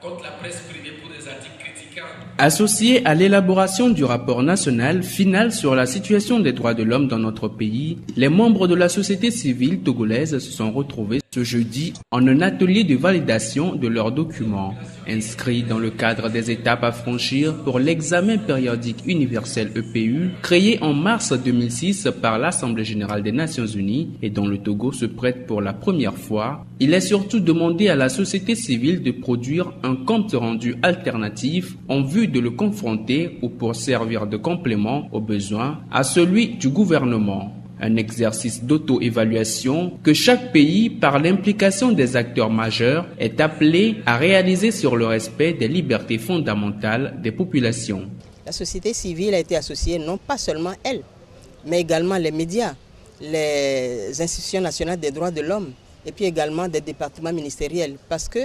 contre la presse privée pour des articles critiquants. Associés à l'élaboration du rapport national final sur la situation des droits de l'homme dans notre pays, les membres de la société civile togolaise se sont retrouvés ce jeudi en un atelier de validation de leurs documents, inscrits dans le cadre des étapes à franchir pour l'examen périodique universel EPU, créé en mars 2006 par l'Assemblée générale des Nations unies et dont le Togo se prête pour la première fois. Il est surtout demandé à la société civile de produire un compte rendu alternatif en vue de le confronter ou pour servir de complément aux besoins à celui du gouvernement. Un exercice d'auto-évaluation que chaque pays, par l'implication des acteurs majeurs, est appelé à réaliser sur le respect des libertés fondamentales des populations. La société civile a été associée, non pas seulement elle, mais également les médias, les institutions nationales des droits de l'homme et puis également des départements ministériels, parce que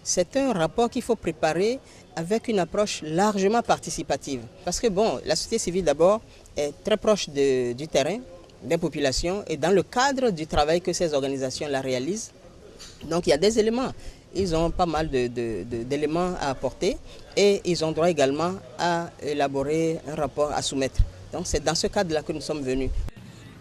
c'est un rapport qu'il faut préparer avec une approche largement participative. Parce que la société civile d'abord est très proche du terrain, des populations, et dans le cadre du travail que ces organisations la réalisent, donc il y a des éléments. Ils ont pas mal d'éléments à apporter et ils ont droit également à élaborer un rapport à soumettre. Donc c'est dans ce cadre-là que nous sommes venus.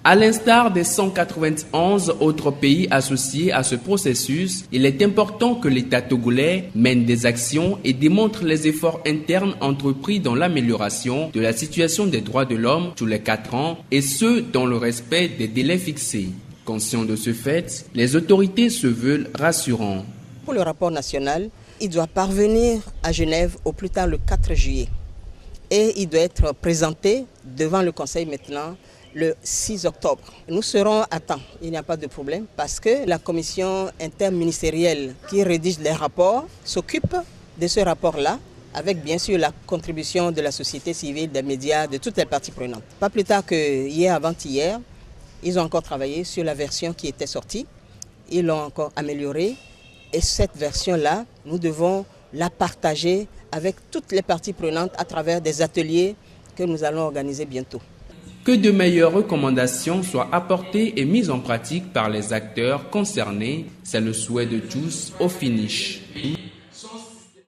À l'instar des 191 autres pays associés à ce processus, il est important que l'État togolais mène des actions et démontre les efforts internes entrepris dans l'amélioration de la situation des droits de l'homme tous les 4 ans, et ce, dans le respect des délais fixés. Conscients de ce fait, les autorités se veulent rassurants. Pour le rapport national, il doit parvenir à Genève au plus tard le 4 juillet. Et il doit être présenté devant le Conseil maintenant le 6 octobre. Nous serons à temps, il n'y a pas de problème, parce que la commission interministérielle qui rédige les rapports s'occupe de ce rapport-là, avec bien sûr la contribution de la société civile, des médias, de toutes les parties prenantes. Pas plus tard que hier, avant-hier, ils ont encore travaillé sur la version qui était sortie, ils l'ont encore améliorée, et cette version-là, nous devons la partager avec toutes les parties prenantes à travers des ateliers que nous allons organiser bientôt. Que de meilleures recommandations soient apportées et mises en pratique par les acteurs concernés, c'est le souhait de tous au finish.